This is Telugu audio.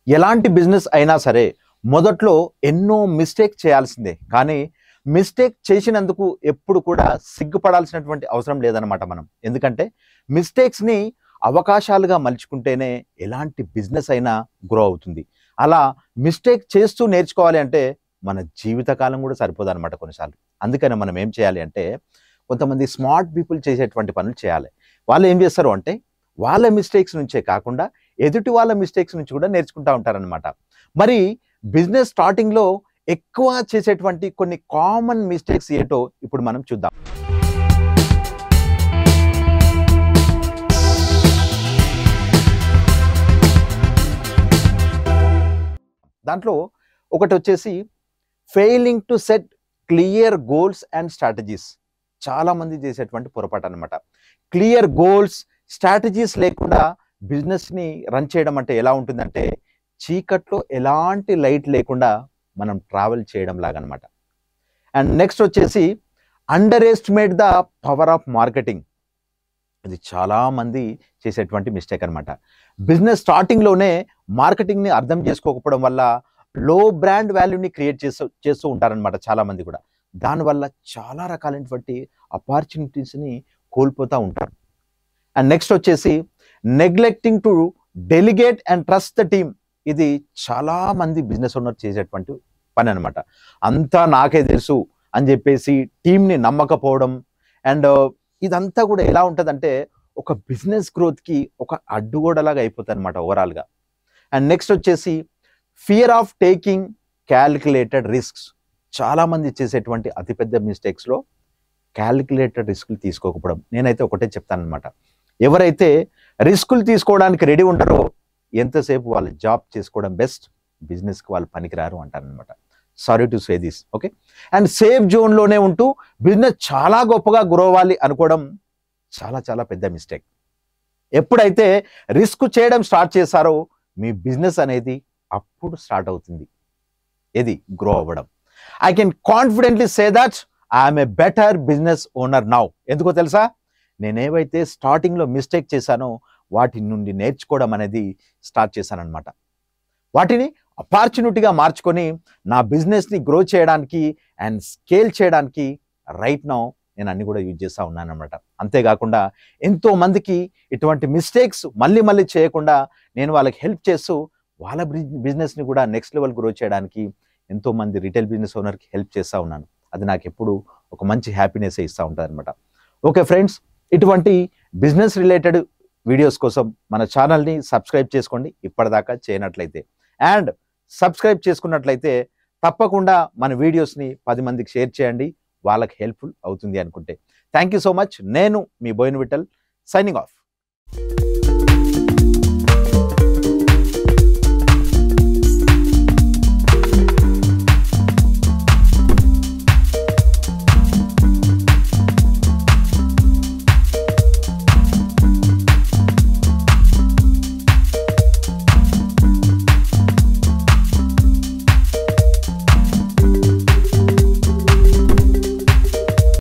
ఎలాంటి బిజినెస్ అయినా సరే మొదట్లో ఎన్నో మిస్టేక్ చేయాల్సిందే. కానీ మిస్టేక్ చేసినందుకు ఎప్పుడు కూడా సిగ్గుపడాల్సినటువంటి అవసరం లేదన్నమాట మనం. ఎందుకంటే మిస్టేక్స్‌ని అవకాశాలుగా మలుచుకుంటేనే ఎలాంటి బిజినెస్ అయినా గ్రో అవుతుంది. అలా మిస్టేక్ చేస్తూ నేర్చుకోవాలి అంటే మన జీవితకాలం కూడా సరిపోదన్నమాట కొన్నిసార్లు. అందుకని మనం ఏం చేయాలి అంటే కొంతమంది స్మార్ట్ పీపుల్ చేసేటువంటి పనులు చేయాలి. వాళ్ళు ఏం చేస్తారు అంటే వాళ్ళ మిస్టేక్స్ నుంచే కాకుండా ఎదుటి వాళ్ళ మిస్టేక్స్ నుంచి కూడా నేర్చుకుంటా ఉంటారనమాట. మరి బిజినెస్ స్టార్టింగ్‌లో ఎక్కువ చేసేటువంటి కొన్ని కామన్ మిస్టేక్స్ ఏంటో ఇప్పుడు మనం చూద్దాం. దాంట్లో ఒకటొచ్చేసి failing to set clear goals and strategies. చాలామంది చేసేటువంటి పొరపాటు అనమాట. క్లియర్ గోల్స్, స్ట్రాటజీస్ లేకుండా బిజినెస్ని రన్ చేయడం అంటే ఎలా ఉంటుందంటే చీకట్లో ఎలాంటి లైట్ లేకుండా మనం ట్రావెల్ చేయడం లాగనమాట. అండ్ నెక్స్ట్ వచ్చేసి under estimate the power of marketing. ఇది చాలామంది చేసేటువంటి మిస్టేక్ అనమాట. బిజినెస్ స్టార్టింగ్లోనే మార్కెటింగ్ని అర్థం చేసుకోకపోవడం వల్ల లో బ్రాండ్ వాల్యూని క్రియేట్ చేస్తూ ఉంటారనమాట చాలామంది కూడా. దానివల్ల చాలా రకాలైనటువంటి ఆపర్చునిటీస్ని కోల్పోతూ ఉంటారు. అండ్ నెక్స్ట్ వచ్చేసి neglecting to delegate and trust the team. ఇది చాలామంది బిజినెస్ ఓనర్ చేసేటువంటి పని అనమాట. అంతా నాకే తెలుసు అని చెప్పేసి టీంని నమ్మకపోవడం. అండ్ ఇదంతా కూడా ఎలా ఉంటుందంటే ఒక బిజినెస్ గ్రోత్కి ఒక అడ్డుగోడలాగా అయిపోతుంది అనమాట ఓవరాల్గా. అండ్ నెక్స్ట్ వచ్చేసి fear of taking calculated risks. చాలామంది చేసేటువంటి అతిపెద్ద మిస్టేక్స్లో క్యాలిక్యులేటెడ్ రిస్కులు తీసుకోకపోవడం. నేనైతే ఒకటే చెప్తానమాట, ఎవరైతే రిస్కులు తీసుకోవడానికి రెడీ ఉంటారో ఎంతసేపు వాళ్ళు జాబ్ చేసుకోవడం బెస్ట్, బిజినెస్కి వాళ్ళు పనికిరారు అంటారనమాట. Sorry to say this, okay. And safe జోన్లోనే ఉంటూ బిజినెస్ చాలా గొప్పగా గ్రో అవ్వాలి అనుకోవడం చాలా చాలా పెద్ద మిస్టేక్. ఎప్పుడైతే రిస్క్ చేయడం స్టార్ట్ చేశారో మీ బిజినెస్ అనేది అప్పుడు స్టార్ట్ అవుతుంది ఇది గ్రో అవ్వడం. I can confidently say that I'm a better business owner now. ఎందుకో తెలుసా, నేనేవైతే స్టార్టింగ్లో మిస్టేక్ చేశానో వాటి నుండి నేర్చుకోవడం అనేది స్టార్ట్ చేశానన్నమాట. వాటిని ఆపర్చునిటీగా మార్చుకొని నా బిజినెస్ని గ్రో చేయడానికి అండ్ స్కేల్ చేయడానికి రైట్ నౌ నేను అన్ని కూడా యూజ్ చేస్తూ ఉన్నాను అనమాట. అంతేకాకుండా ఎంతోమందికి ఇటువంటి మిస్టేక్స్ మళ్ళీ మళ్ళీ చేయకుండా నేను వాళ్ళకి హెల్ప్ చేస్తూ వాళ్ళ బిజినెస్ని కూడా నెక్స్ట్ లెవెల్ గ్రో చేయడానికి ఎంతోమంది రిటైల్ బిజినెస్ ఓనర్కి హెల్ప్ చేస్తూ ఉన్నాను. అది నాకు ఎప్పుడు ఒక మంచి హ్యాపీనెస్ ఇస్తూ ఉంటుంది అనమాట. ఓకే ఫ్రెండ్స్, ఇటువంటి బిజినెస్ రిలేటెడ్ వీడియోస్ కోసం మన ఛానల్ని సబ్స్క్రైబ్ చేసుకోండి ఇప్పటిదాకా చేయనట్లయితే. అండ్ సబ్స్క్రైబ్ చేసుకున్నట్లయితే తప్పకుండా మన వీడియోస్ని 10 మందికి షేర్ చేయండి, వాళ్ళకి హెల్ప్ఫుల్ అవుతుంది అనుకుంటే. Thank you so much. నేను మీ బోయిన్ విఠల్, సైనింగ్ ఆఫ్.